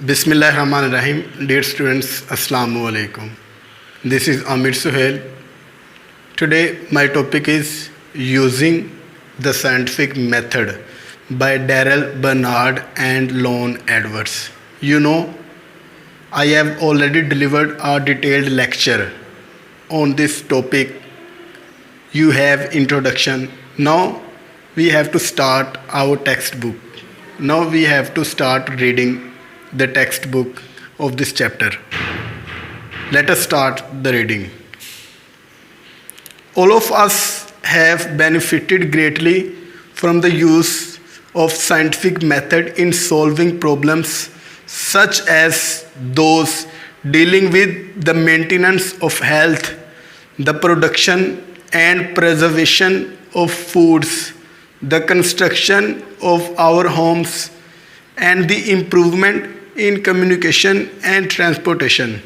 Bismillahirrahmanirrahim. Dear students, Assalamu alaikum. This is Amir Suhail. Today my topic is using the scientific method by Daryl Bernard and Lon Edwards. You know, I have already delivered a detailed lecture on this topic. You have introduction. Now we have to start our textbook. Now we have to start reading the textbook of this chapter. Let us start the reading. All of us have benefited greatly from the use of scientific method in solving problems such as those dealing with the maintenance of health, the production and preservation of foods, the construction of our homes, and the improvement in communication and transportation.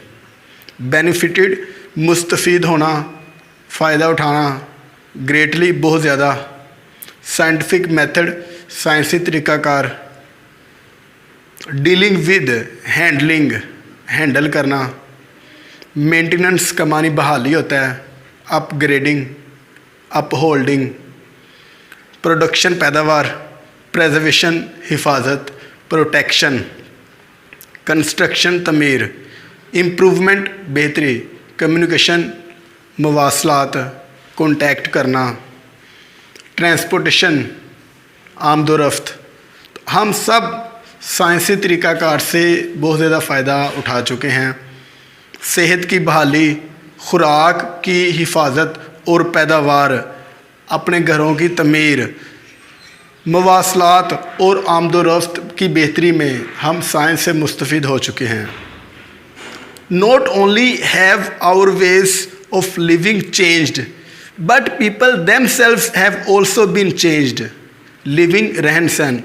Benefited मुस्तफ़ीद होना, फ़ायदा उठाना, greatly बहुत ज़्यादा, scientific method साइंसी तरीक़ाकार, dealing with handling handle करना, maintenance का मानी बहाली होता है, अपग्रेडिंग अपहोल्डिंग, प्रोडक्शन पैदावार, प्रेजर्वेशन हिफाजत प्रोटेक्शन, कंस्ट्रक्शन तमीर, इम्प्रूवमेंट बेहतरी, कम्युनिकेशन मवासलात कॉन्टैक्ट करना, ट्रांसपोर्टेशन आमदोरफ्त। हम सब साइंसी तरीक़ाकार से बहुत ज़्यादा फ़ायदा उठा चुके हैं। सेहत की बहाली, खुराक की हिफाजत और पैदावार, अपने घरों की तमीर, मवासलात और आमदोरफ्त की बेहतरी में हम साइंस से मुस्तफ़ीद हो चुके हैं। Not only have our ways of living changed but people themselves have also been changed. Living रहन सहन,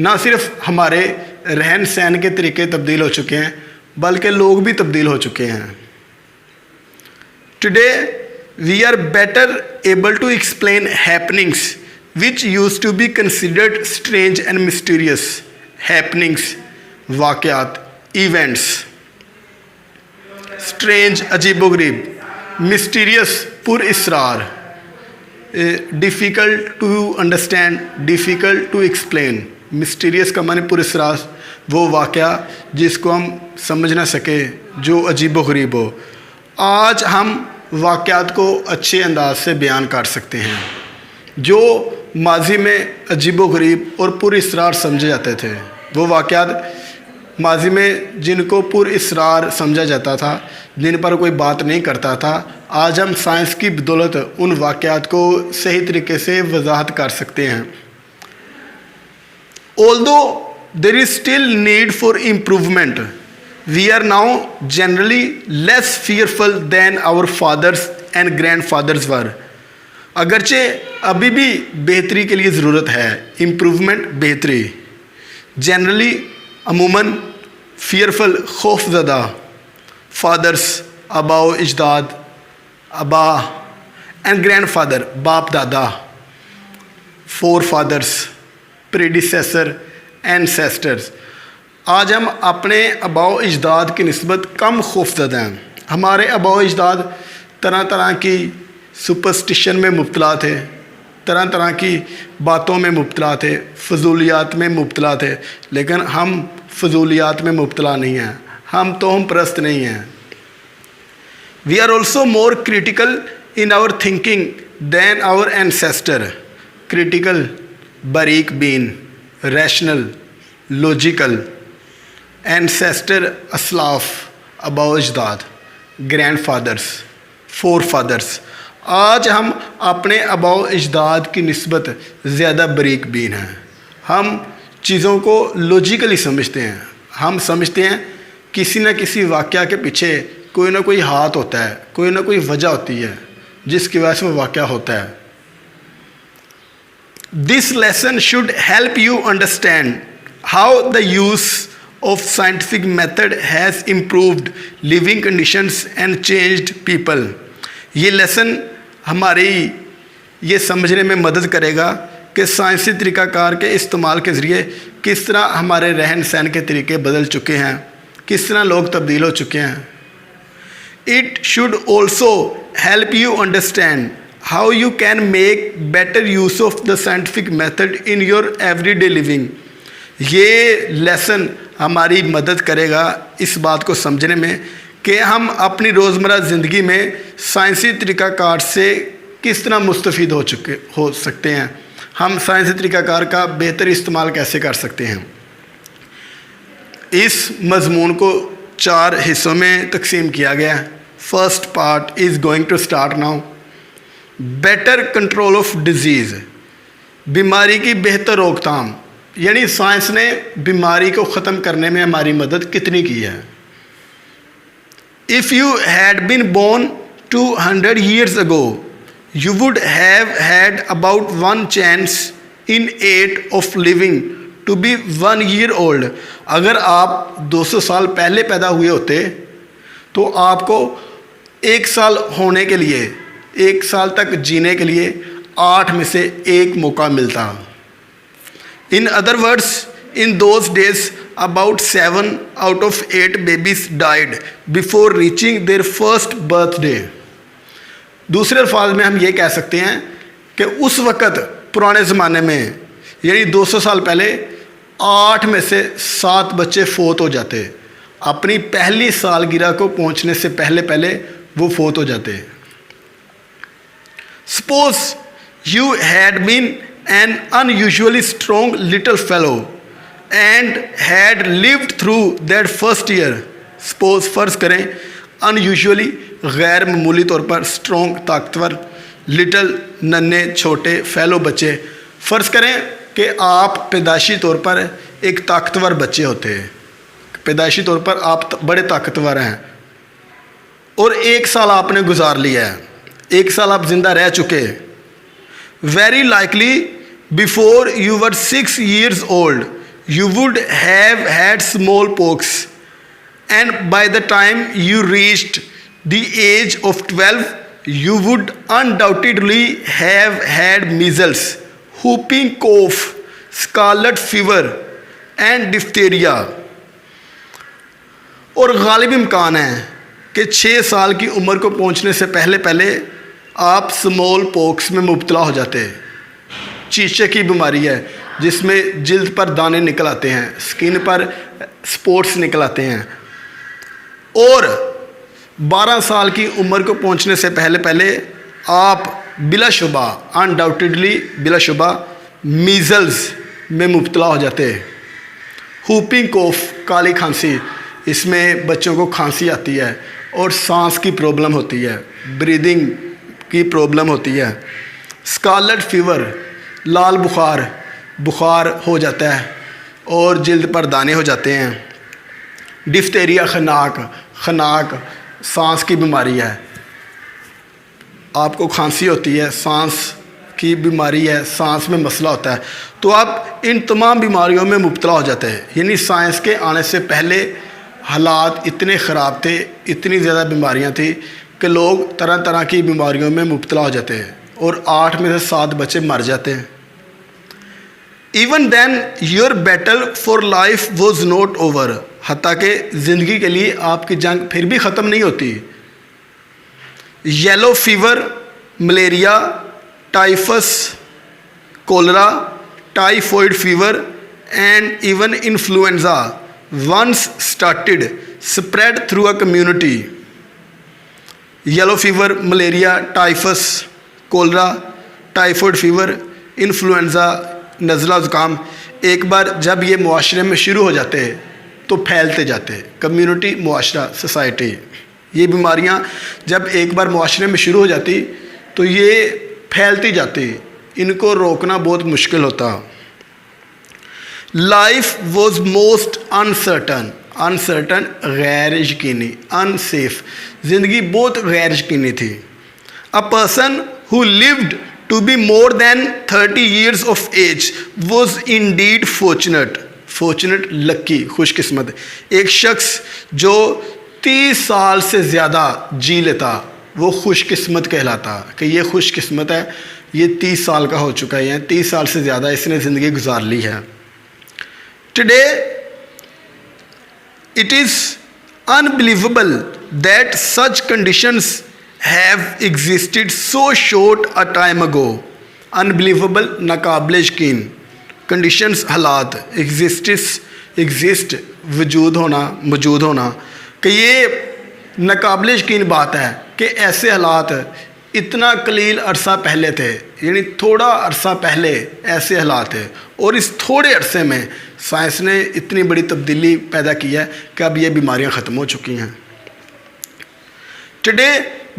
ना सिर्फ हमारे रहन सहन के तरीके तब्दील हो चुके हैं बल्कि लोग भी तब्दील हो चुके हैं। Today we are better able to explain happenings which used to be considered strange and mysterious. Happenings, वाक़यात, events. Strange, अजीबोगरीब, mysterious, पुरअसरार, difficult to understand, difficult to explain. Mysterious का माने पुरअसरार, वो वाक़या जिसको हम समझ ना सके, जो अजीबोगरीब हो। आज हम वाक़यात को अच्छे अंदाज से बयान कर सकते हैं जो माजी में अजीबोगरीब और पुरअसरार समझे जाते थे। वो वाक़यात माजी में जिनको पुरअसरार समझा जाता था, जिन पर कोई बात नहीं करता था, आज हम साइंस की बदौलत उन वाक़यात को सही तरीके से वजाहत कर सकते हैं। Although there is still need for improvement, we are now generally less fearful than our fathers and grandfathers were. अगरचे अभी भी बेहतरी के लिए ज़रूरत है, इम्प्रूवमेंट बेहतरी। जनरली अमूमन फियरफुल खौफज़दा, फादर्स आबाओ अजदाद अबा एंड ग्रैंड फादर बाप दादा, फोर फादर्स प्रेडिसेसर एंसेस्टर्स। आज हम अपने आबाओ अजदाद की निस्बत कम खौफज़दा हैं। हमारे आबाओ अजदाद तरह तरह की सुपरस्टिशन में मुब्तला थे, तरह तरह की बातों में मुब्तला थे, फजूलियात में मुब्तला थे, लेकिन हम फजूलियात में मुब्तला नहीं हैं, हम तोहम परस्त नहीं हैं। We are also more critical in our thinking than our ancestor. Critical, बारीक बीन, रैशनल, लॉजिकल। एंसेस्टर असलाफ, आबाओ अजदाद, ग्रैंड फादर्स, फोर फादर्स। आज हम अपने आबाओ अजदाद की निस्बत ज़्यादा बारीक बीन हैं। हम चीज़ों को लॉजिकली समझते हैं। हम समझते हैं किसी न किसी वाक़या के पीछे कोई ना कोई हाथ होता है, कोई ना कोई वजह होती है जिसकी वजह से वो वाक़या होता है। This lesson should help you understand how the use of scientific method has improved living conditions and changed people। ये लेसन हमारी ये समझने में मदद करेगा कि साइंसी तरीक़ाकार के इस्तेमाल के ज़रिए किस तरह हमारे रहन सहन के तरीके बदल चुके हैं, किस तरह लोग तब्दील हो चुके हैं। It should also help you understand how you can make better use of the scientific method in your everyday living. ये लेसन हमारी मदद करेगा इस बात को समझने में कि हम अपनी रोज़मर्रा ज़िंदगी में साइंसी तरीक़ाकार से किस तरह मुस्तफ़ीद हो सकते हैं, हम साइंसी तरीक़ाकार का बेहतर इस्तेमाल कैसे कर सकते हैं। इस मज़मून को 4 हिस्सों में तकसीम किया गया है। First part is going to start now. Better control of disease, बीमारी की बेहतर रोकथाम, यानी साइंस ने बीमारी को ख़त्म करने में हमारी मदद कितनी की है। If you had been born 200 years ago, you would have had about 1 chance in 8 of living to be 1 year old। अगर आप 200 साल पहले पैदा हुए होते तो आपको 1 साल होने के लिए, 1 साल तक जीने के लिए 8 में से 1 मौका मिलता। In other words, in those days about 7 out of 8 babies died before reaching their first birthday। दूसरे अल्फाज में हम ये कह सकते हैं कि उस वक़्त पुराने ज़माने में, यानी 200 साल पहले, 8 में से 7 बच्चे फोत हो जाते, अपनी पहली सालगिरह को पहुंचने से पहले वो फोत हो जाते। Suppose you had been an unusually strong little fellow and had lived through that first year. Suppose फ़र्ज़ करें अनयूजुअली गैर मामूली तौर पर स्ट्रॉन्ग ताकतवर, लिटिल नन्हे छोटे फेलो बच्चे, फ़र्ज़ करें कि आप पैदाइशी तौर पर एक ताकतवर बच्चे होते हैं, पैदाइशी तौर पर आप बड़े ताकतवर हैं और 1 साल आपने गुजार लिया है, 1 साल आप ज़िंदा रह चुके। Very likely before you were 6 years old you would have had smallpox, and by the time you reached the age of 12 you would undoubtedly have had measles, whooping cough, scarlet fever and diphtheria। और गालिब इम्कान है कि 6 साल की उम्र को पहुंचने से पहले आप स्मॉल पॉक्स में मुब्तला हो जाते। चीचे की बीमारी है जिसमें जिल्द पर दाने निकल आते हैं, स्किन पर स्पॉट्स निकल आते हैं। और 12 साल की उम्र को पहुंचने से पहले आप बिलाशुबा, अनडाउटेडली बिलाशुबा, मीज़ल्स में मुब्तला हो जाते। हुपिंग कोफ, काली खांसी, इसमें बच्चों को खांसी आती है और सांस की प्रॉब्लम होती है, ब्रीदिंग की प्रॉब्लम होती है। स्कारलेट फीवर, लाल बुखार हो जाता है और जिल्द पर दाने हो जाते हैं। डिफ्थेरिया, खनाक सांस की बीमारी है, आपको खांसी होती है, सांस की बीमारी है, सांस में मसला होता है, तो आप इन तमाम बीमारियों में मुब्तला हो जाते हैं। यानी साइंस के आने से पहले हालात इतने ख़राब थे, इतनी ज़्यादा बीमारियां थी कि लोग तरह तरह की बीमारियों में मुब्तला हो जाते हैं और 8 में से 7 बच्चे मर जाते हैं। Even then your battle for life was not over, हत्ता कि ज़िंदगी के लिए आपकी जंग फिर भी ख़त्म नहीं होती। Yellow fever, malaria, typhus, cholera, typhoid fever and even influenza once started spread through a community. Yellow fever, malaria, typhus, cholera, typhoid fever, influenza, नज़ला ज़ुकाम एक बार जब ये मुआशरे में शुरू हो जाते हैं तो फैलते जाते। कम्युनिटी, मुआशरा, सोसाइटी, ये बीमारियां जब एक बार मुआशरे में शुरू हो जाती तो ये फैलती जाती, इनको रोकना बहुत मुश्किल होता। लाइफ वॉज मोस्ट अनसर्टन गैर यकीनी, अनसेफ, ज़िंदगी बहुत गैर यकीनी थी। A person who lived to be more than 30 years of age was indeed fortunate, lucky, खुशकिस्मत। एक शख्स जो 30 साल से ज़्यादा जी लेता वो खुशकिस्मत कहलाता कि ये खुशकिस्मत है, ये 30 साल का हो चुका है, 30 साल से ज़्यादा इसने ज़िंदगी गुजार ली है। Today it is unbelievable that such conditions have existed so short a time ago. Unbelievable, नाकाबिल यकीन, कंडीशंस, हालात, एग्जिस्ट वजूद होना, मौजूद होना, कि ये नाकाबिल यकीन बात है कि ऐसे हालात इतना कलील अरसा पहले थे, यानी थोड़ा अरसा पहले ऐसे हालात थे, और इस थोड़े अरसे में साइंस ने इतनी बड़ी तब्दीली पैदा की है कि अब ये बीमारियां ख़त्म हो चुकी हैं। Today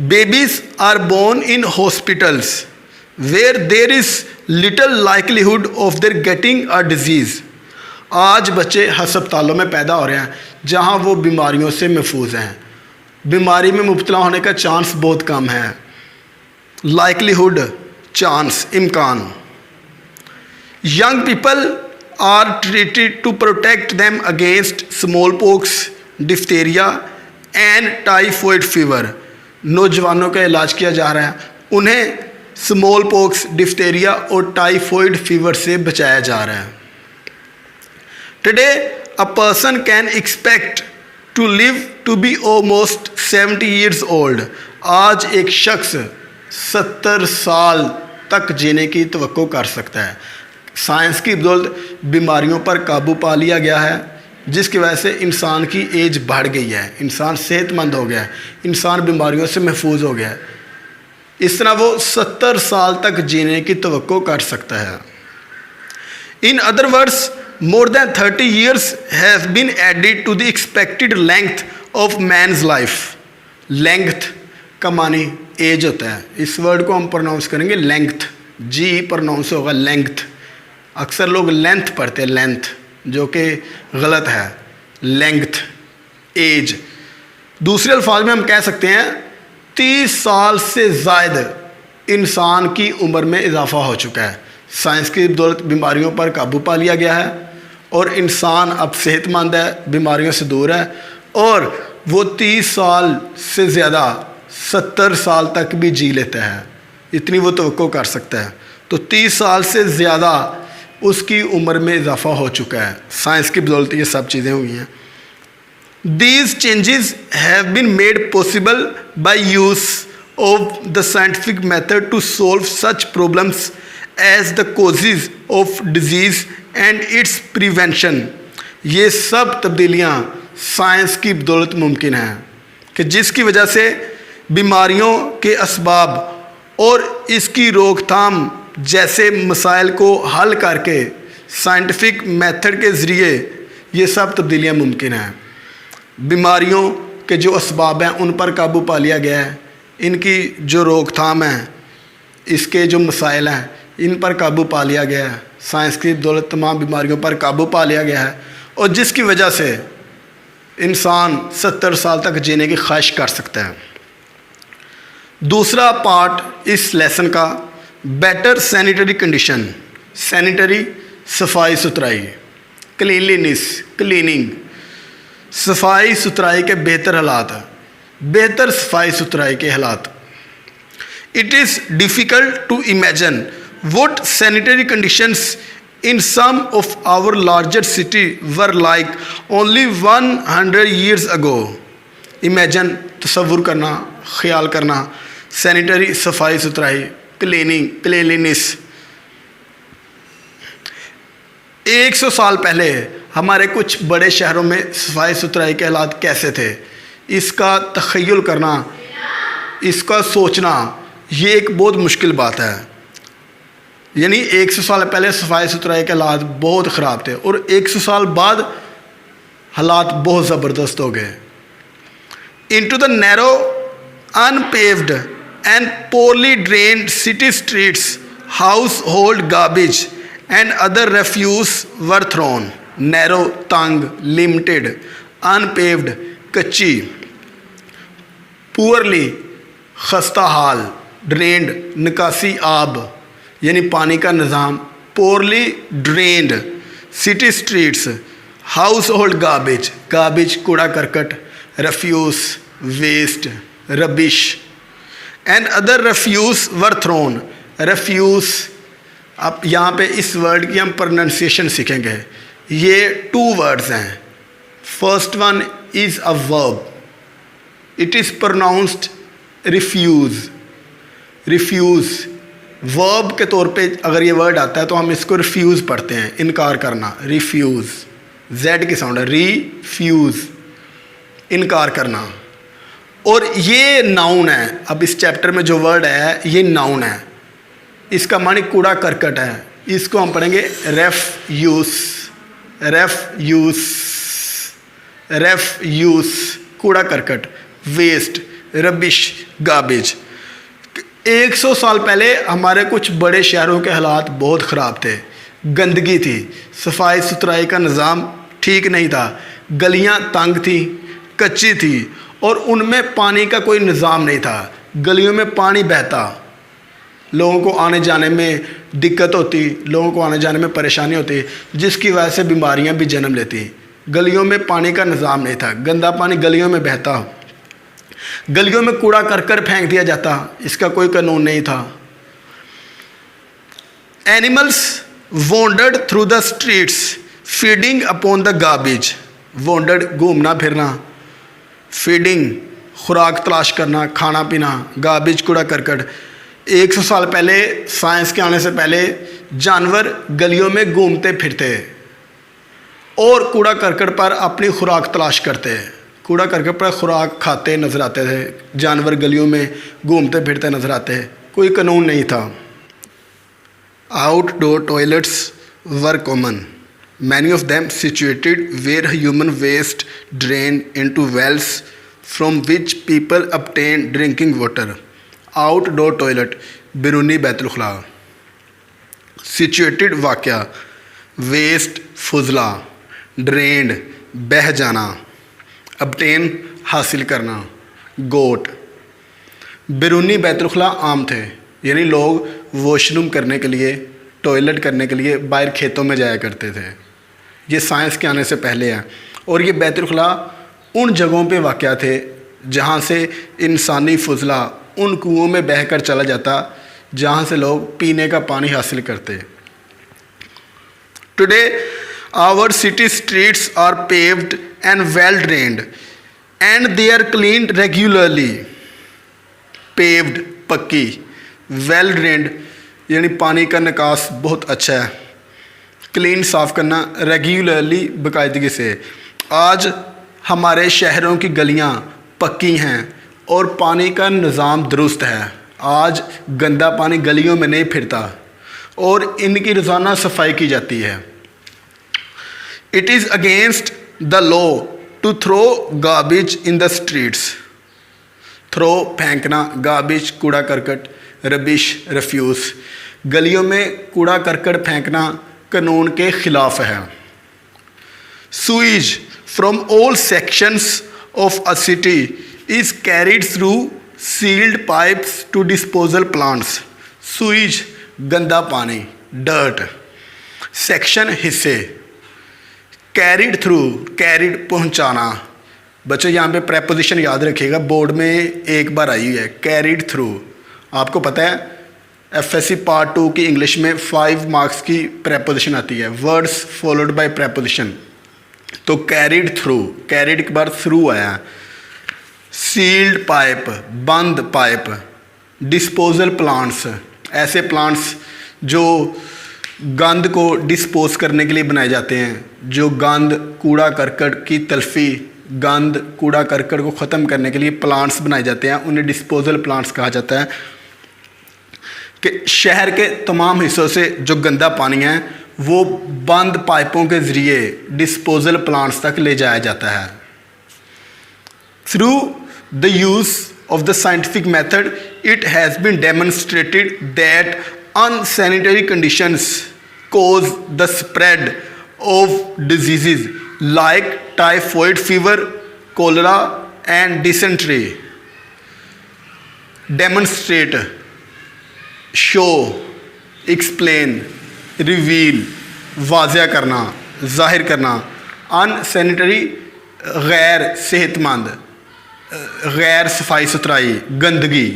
babies are born in hospitals where there is little likelihood of their getting a disease. आज बच्चे हस्पतालों में पैदा हो रहे हैं जहां वो बीमारियों से महफूज हैं, बीमारी में मुब्तला होने का चांस बहुत कम है। लाइकलीहुड, चांस, इम्कान। Young people are treated to protect them against smallpox, diphtheria and typhoid fever. नौजवानों का इलाज किया जा रहा है, उन्हें स्मॉल पॉक्स, डिफ्थीरिया और टाइफॉइड फीवर से बचाया जा रहा है। Today a person can expect to live to be almost 70 years old। आज एक शख्स 70 साल तक जीने की तवक्को कर सकता है। साइंस की बदौलत बीमारियों पर काबू पा लिया गया है, जिसकी वजह से इंसान की एज बढ़ गई है, इंसान सेहतमंद हो गया है, इंसान बीमारियों से महफूज हो गया है। इस तरह वो 70 साल तक जीने की तवक्को कर सकता है। In other words, more than 30 years has been added to the expected length of man's life। Length का मानी एज होता है, इस वर्ड को हम प्रोनाउंस करेंगे लेंथ, जी प्रोनाउंस होगा लेंथ। अक्सर लोग लेंथ पढ़ते हैं, लेंथ, जो कि गलत है, लेंथ, एज। दूसरे अल्फाज में हम कह सकते हैं 30 साल से ज़ायद इंसान की उम्र में इजाफा हो चुका है। साइंस की बदौलत बीमारियों पर काबू पा लिया गया है और इंसान अब सेहतमंद है, बीमारियों से दूर है, और वो 30 साल से ज़्यादा 70 साल तक भी जी लेता है, इतनी वो तवक्को कर सकता है। तो 30 साल से ज़्यादा उसकी उम्र में इजाफा हो चुका है, साइंस की बदौलत ये सब चीज़ें हुई हैं। These changes have been made possible by use of the scientific method to solve such problems as the causes of disease and its prevention। ये सब तब्दीलियाँ साइंस की बदौलत मुमकिन हैं कि जिसकी वजह से बीमारियों के असबाब और इसकी रोकथाम जैसे मसाइल को हल करके साइंटिफिक मेथड के ज़रिए ये सब तब्दीलियाँ मुमकिन हैं। बीमारियों के जो असबाब हैं उन पर काबू पा लिया गया है, इनकी जो रोकथाम है, इसके जो मसाइल हैं इन पर काबू पा लिया गया है। साइंस की बदौलत तमाम बीमारियों पर काबू पा लिया गया है और जिसकी वजह से इंसान 70 साल तक जीने की ख्वाहिश कर सकता है। दूसरा पार्ट इस लेसन का, बेटर सैनिटरी कंडीशन। सैनिटरी, सफाई सुथराई, क्लीनलीनेस, क्लीनिंग, सफाई सुथराई के बेहतर हालात, बेहतर सफाई सुथराई के हालात। It is difficult to imagine what sanitary conditions in some of our larger city were like only 100 years ago। Imagine, तसव्वुर करना, ख्याल करना, सैनिटरी, सफाई सुथराई, क्लीनिंग, क्लीनलीनेस। 100 साल पहले हमारे कुछ बड़े शहरों में सफाई सुथराई के हालात कैसे थे, इसका तख़य्युल करना, इसका सोचना, ये एक बहुत मुश्किल बात है। यानी 100 साल पहले सफाई सुथराई के हालात बहुत ख़राब थे और 100 साल बाद हालात बहुत ज़बरदस्त हो गए। Into the narrow, unpaved and poorly drained city streets, household garbage and other refuse were thrown. Narrow, तंग, लिमिटेड, अनपेव्ड, कच्ची, पुअरली, खस्ता हाल, ड्रेन्ड, निकासी आब यानी पानी का निज़ाम, poorly drained, city streets, household garbage, garbage कूड़ा करकट, refuse waste, rubbish and other refuse were thrown, refuse. अब यहाँ पे इस वर्ड की हम प्रोनाउंसिएशन सीखेंगे। ये 2 वर्ड्स हैं। First one is a verb, it is pronounced refuse. Refuse verb के तौर पे अगर ये वर्ड आता है तो हम इसको रिफ्यूज़ पढ़ते हैं, इनकार करना। रिफ्यूज़, जेड की साउंड है, रिफ्यूज़, इनकार करना। और ये नाउन है। अब इस चैप्टर में जो वर्ड है ये नाउन है, इसका मानी कूड़ा करकट है। इसको हम पढ़ेंगे रेफ्यूज़। रेफ्यूज़, रेफ्यूज़ कूड़ा करकट, वेस्ट, रबिश, गार्बेज। 100 साल पहले हमारे कुछ बड़े शहरों के हालात बहुत ख़राब थे। गंदगी थी, सफाई सुथराई का निज़ाम ठीक नहीं था, गलियां तंग थी, कच्ची थी और उनमें पानी का कोई निज़ाम नहीं था। गलियों में पानी बहता, लोगों को आने जाने में दिक्कत होती, लोगों को आने जाने में परेशानी होती, जिसकी वजह से बीमारियां भी जन्म लेती। गलियों में पानी का निज़ाम नहीं था, गंदा पानी गलियों में बहता, गलियों में कूड़ा करकट फेंक दिया जाता, इसका कोई कानून नहीं था। Animals wandered through the streets feeding upon the garbage. Wandered घूमना फिरना, फीडिंग खुराक तलाश करना, खाना पीना, गार्बेज कूड़ा करकट। 100 साल पहले, साइंस के आने से पहले जानवर गलियों में घूमते फिरते और कूड़ा करकट पर अपनी खुराक तलाश करते, कूड़ा करकट पर खुराक खाते नजर आते थे। जानवर गलियों में घूमते फिरते नजर आते, कोई कानून नहीं था। Outdoor toilets were common, many of them situated where human waste drained into wells from which people obtain drinking water. Outdoor toilet Biruni Betul खुला। situated वाक़या, waste फुजला, drained बह जाना, obtain हासिल करना, गोट। बिरूनी बैतुल खुला आम थे, यानी लोग वॉशरूम करने के लिए, टॉयलेट करने के लिए बाहर खेतों में जाया करते थे। ये साइंस के आने से पहले है। और ये बैतुल खुला उन जगहों पे वाक़या थे जहाँ से इंसानी फुजला उन कुओं में बहकर चला जाता जहाँ से लोग पीने का पानी हासिल करते। Today our city streets are paved and well drained and they are cleaned regularly. Paved पक्की, वेल ड्रेन्ड यानी पानी का निकास बहुत अच्छा है, क्लीन साफ़ करना, रेगुलरली बाकायदगी से। आज हमारे शहरों की गलियां पक्की हैं और पानी का निज़ाम दुरुस्त है। आज गंदा पानी गलियों में नहीं फिरता और इनकी रोज़ाना सफाई की जाती है। It is against the law to throw garbage in the streets. Throw फेंकना, गार्बेज कूड़ा करकट, रबिश रेफ्यूज़। गलियों में कूड़ा करकट फेंकना कानून के खिलाफ है। Sewage from all sections of a city is carried through sealed pipes to disposal plants. Sewage गंदा पानी, डर्ट, सेक्शन हिस्से, कैरिड थ्रू, कैरिड पहुंचाना। बच्चों यहाँ पे प्रेपोजिशन याद रखिएगा, बोर्ड में एक बार आई हुई है, कैरिड थ्रू। आपको पता है FSC पार्ट 2 की इंग्लिश में 5 मार्क्स की प्रेपोजिशन आती है, वर्ड्स फॉलोड बाय प्रेपोजिशन। तो कैरिड थ्रू, कैरिड के बाद थ्रू आया। सील्ड पाइप, बंद पाइप। डिस्पोजल प्लांट्स, ऐसे प्लांट्स जो गंद को डिस्पोज करने के लिए बनाए जाते हैं, जो गंद कूड़ा करकट की तल्फी, गंद कूड़ा करकट को ख़त्म करने के लिए प्लांट्स बनाए जाते हैं, उन्हें डिस्पोजल प्लांट्स कहा जाता है। कि शहर के तमाम हिस्सों से जो गंदा पानी है वो बंद पाइपों के ज़रिए डिस्पोजल प्लांट्स तक ले जाया जाता है। Through the use of the scientific method, it has been demonstrated that unsanitary conditions cause the spread of diseases like typhoid fever, cholera and dysentery. Demonstrate, show, explain, reveal, वाज़ह करना, ज़ाहिर करना। Unsanitary गैर सेहतमंद, गैर सफाई सुथराई, गंदगी।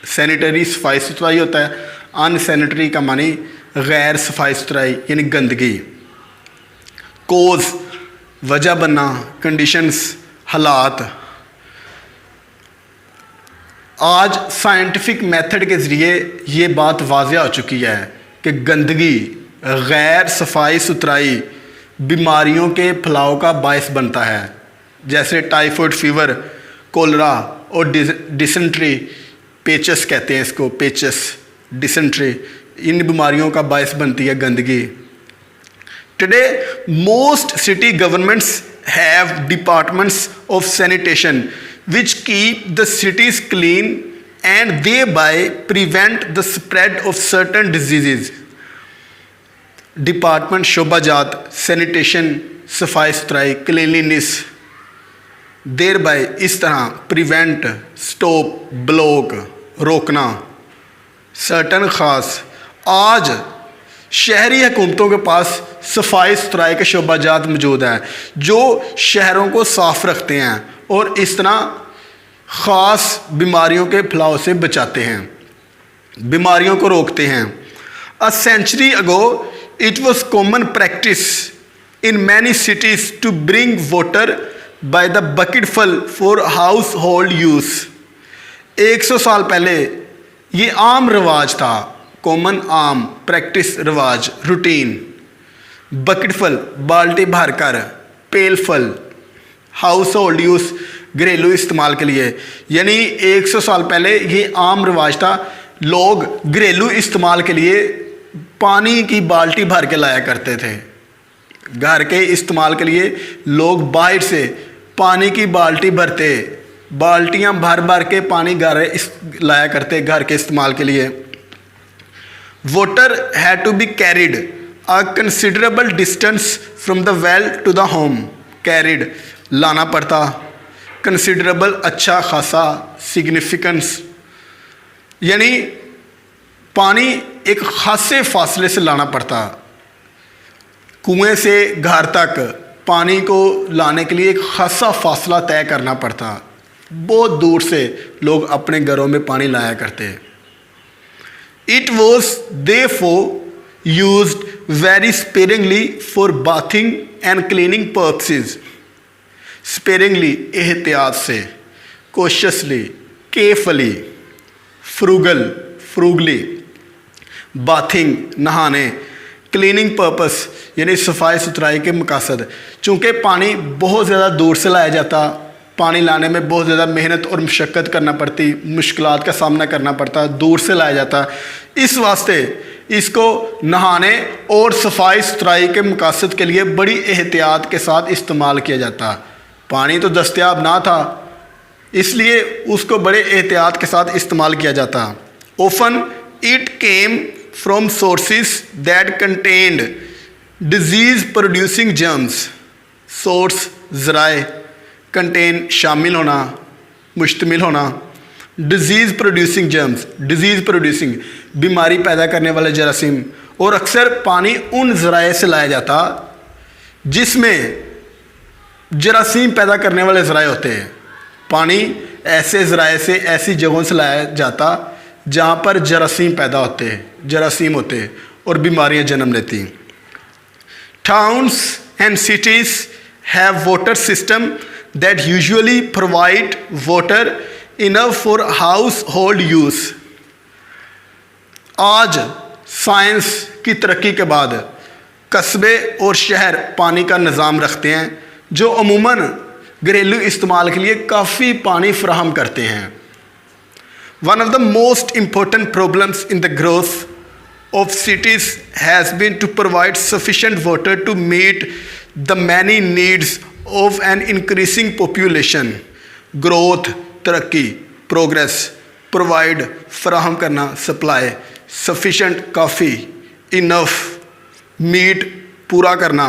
सैनिटरी सफाई सुथराई होता है, अनसैनिटरी का मानी गैर सफाई सुथराई यानी गंदगी। कोज वजह बनना, कंडीशंस हालात। आज साइंटिफिक मेथड के ज़रिए ये बात वाज़िया हो चुकी है कि गंदगी गैर सफाई सुथराई बीमारियों के फैलाव का बायस बनता है, जैसे टाइफाइड फीवर, कोलरा और डिसेंट्री। पेचस कहते हैं इसको, पेचस, डिसेंट्री, इन बीमारियों का बायस बनती है गंदगी। Today most city governments have departments of sanitation which keep the cities clean and thereby prevent the spread of certain diseases। Department शोभाजात, सैनिटेशन, सफाई सुथराई, क्लीनलीनेस, देर बाय इस तरह प्रिवेंट, स्टॉप, ब्लॉक, रोकना, सर्टन ख़ास। आज शहरी हुकूमतों के पास सफाई सुथराई के शोभाजात मौजूद हैं जो शहरों को साफ रखते हैं और इस तरह ख़ास बीमारियों के फैलाव से बचाते हैं, बीमारियों को रोकते हैं। A century ago it was common practice in many cities to bring water by the bucketful for household use. 100 साल पहले ये आम रिवाज था, कॉमन, आम, प्रैक्टिस, रिवाज, रूटीन। बकेटफुल बाल्टी भर कर, पेलफुल हाउस होल्ड यूज़ घरेलू इस्तेमाल के लिए, यानी 100 साल पहले ये आम रिवाज था, लोग घरेलू इस्तेमाल के लिए पानी की बाल्टी भर के लाया करते थे। घर के इस्तेमाल के लिए लोग बाहर से पानी की बाल्टी भरते, बाल्टियां भर भर के पानी घर लाया करते घर के इस्तेमाल के लिए। Water had to be carried a considerable distance from the well to the home. Carried लाना पड़ता, कंसिडरेबल अच्छा खासा, सिग्निफिकेंस यानी पानी एक खासे फासले से लाना पड़ता। कुएं से घर तक पानी को लाने के लिए एक खासा फासला तय करना पड़ता, बहुत दूर से लोग अपने घरों में पानी लाया करते। It was therefore used very sparingly for bathing and cleaning purposes. Sparingly एहतियात से, cautiously, carefully, frugal frugally, bathing नहाने, क्लीनिंग पर्पस यानी सफाई सुथराई के मकसद। चूँकि पानी बहुत ज़्यादा दूर से लाया जाता, पानी लाने में बहुत ज़्यादा मेहनत और मशक्क़त करना पड़ती, मुश्किलात का सामना करना पड़ता, दूर से लाया जाता, इस वास्ते इसको नहाने और सफाई सुथराई के मकसद के लिए बड़ी एहतियात के साथ इस्तेमाल किया जाता। पानी तो दस्तयाब ना था, इसलिए उसको बड़े एहतियात के साथ इस्तेमाल किया जाता। Often it came from sources that contained disease producing germs. Source ज़राए, कंटेन शामिल होना, मुश्तमिल होना, disease producing germs, disease producing बीमारी पैदा करने वाले जरासीम। और अक्सर पानी उन ज़राए से लाया जाता जिसमें जरासीम पैदा करने वाले ज़राए होते हैं। पानी ऐसे ज़राए से, ऐसी जगहों से लाया जाता जहाँ पर जरासीम पैदा होते हैं, जरासीम होते हैं और बीमारियाँ जन्म लेती। Towns and cities have water system that usually provide water enough for household use। आज साइंस की तरक्की के बाद कस्बे और शहर पानी का निज़ाम रखते हैं जो अमूमन घरेलू इस्तेमाल के लिए काफ़ी पानी फराहम करते हैं। One of the most important problems in the growth of cities has been to provide sufficient water to meet the many needs of an increasing population। Growth, तरक्की, प्रोग्रेस, प्रोवाइड, फराहम करना, सप्लाई, सफिशेंट काफ़ी, enough, meet, पूरा करना,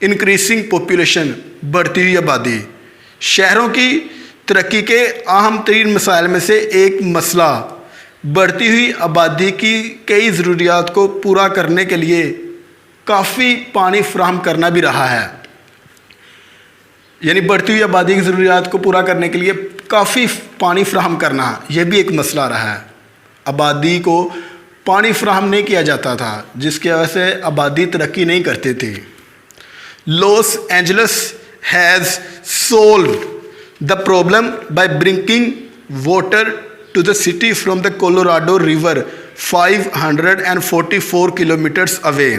इंक्रीसिंग population, बढ़ती हुई आबादी। शहरों की तरक्की के अहम तरीन मसाइल में से एक मसला बढ़ती हुई आबादी की कई ज़रूरियात को पूरा करने के लिए काफ़ी पानी फराहम करना भी रहा है। यानी बढ़ती हुई आबादी की ज़रूरियात को पूरा करने के लिए काफ़ी पानी फराहम करना, यह भी एक मसला रहा है। आबादी को पानी फ्राहम नहीं किया जाता था, जिसकी वजह से आबादी तरक्की नहीं करते थे। Los Angeles has solved the problem by bringing water to the city from the Colorado river 544 kilometres away.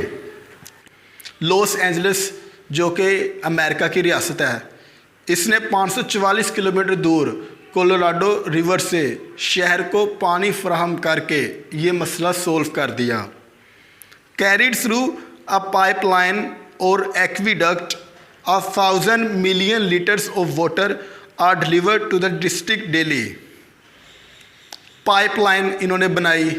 Los Angeles जो कि अमेरिका की रियासत है, इसने 544 किलोमीटर दूर कोलोराडो रिवर से शहर को पानी फराहम करके ये मसला सोल्व कर दिया। कैरिड थ्रू अ पाइपलाइन और aqueduct 1,000 million litres of water are delivered to the district daily. Pipeline इन्होंने बनाई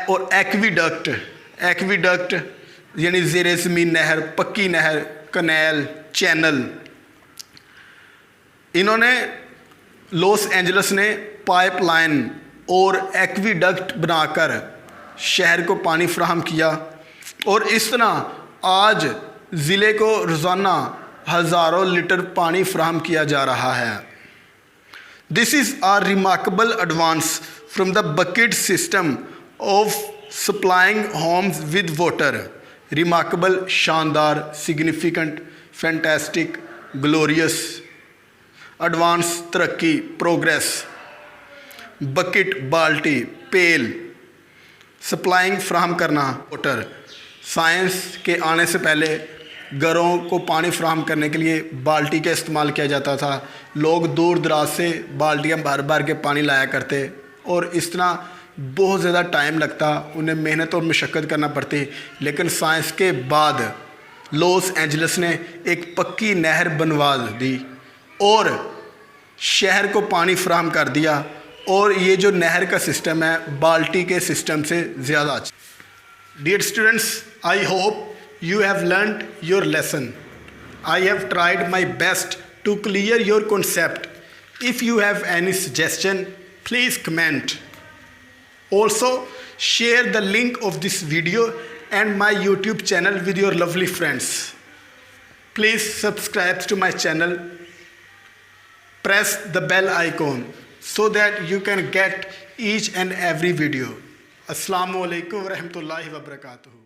और एक्वीडक्ट यानी ज़ेरे ज़मीन नहर, पक्की नहर, कनेल, चैनल। इन्होंने लॉस एंजलस ने पाइपलाइन और एक्वीडक्ट बनाकर शहर को पानी फ्राहम किया और इस तरह आज ज़िले को रोज़ाना हज़ारों लीटर पानी फ्राहम किया जा रहा है। This is a remarkable advance from the bucket system of supplying homes with water. Remarkable, शानदार, सिग्निफिकेंट, फैंटास्टिक, ग्लोरियस, एडवांस, तरक्की, प्रोग्रेस। बकेट, बाल्टी, पेल, सप्लाइंग, फ्राहम करना, वाटर। साइंस के आने से पहले घरों को पानी फ्राहम करने के लिए बाल्टी का इस्तेमाल किया जाता था। लोग दूर दराज से बाल्टियाँ भर भर के पानी लाया करते और इस तरह बहुत ज़्यादा टाइम लगता, उन्हें मेहनत और मशक्क़त करना पड़ती। लेकिन साइंस के बाद लॉस एंजलस ने एक पक्की नहर बनवा दी और शहर को पानी फ्राहम कर दिया और ये जो नहर का सिस्टम है बाल्टी के सिस्टम से ज़्यादा अच्छा। Dear students, I hope you have learned your lesson. I have tried my best to clear your concept. If you have any suggestion, please comment. Also, share the link of this video and my YouTube channel with your lovely friends. Please subscribe to my channel. Press the bell icon so that you can get each and every video. Assalamu alaikum wa rahmatullahi wa barakatuh.